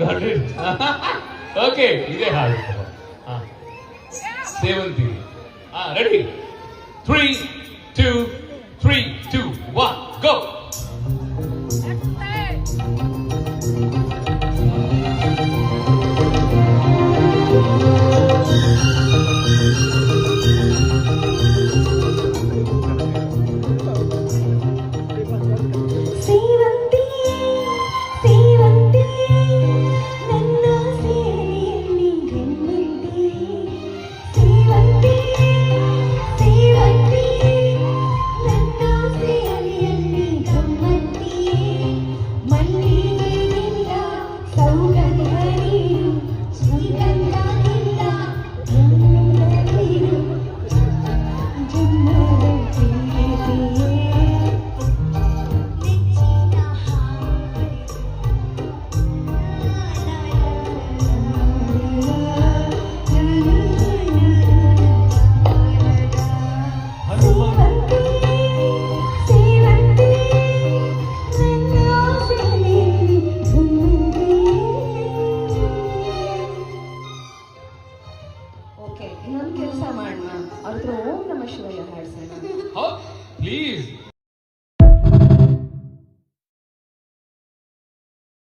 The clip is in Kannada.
Got it. ಓಕೆ, ಇದೇ ಹಾಡು. ಸೇವಂತಿ. ರೆಡಿ? 3, 2, 3, 2, 1, ಗೋ. ಇನ್ನೊಂದು ಕೆಲಸ ಮಾಡೋಣ, ಅವ್ರ ಹತ್ರ ಓಂ ನಮಃ ಶಿವಾಯ ಹಾಡ್ಸೋಣ. ಪ್ಲೀಸ್.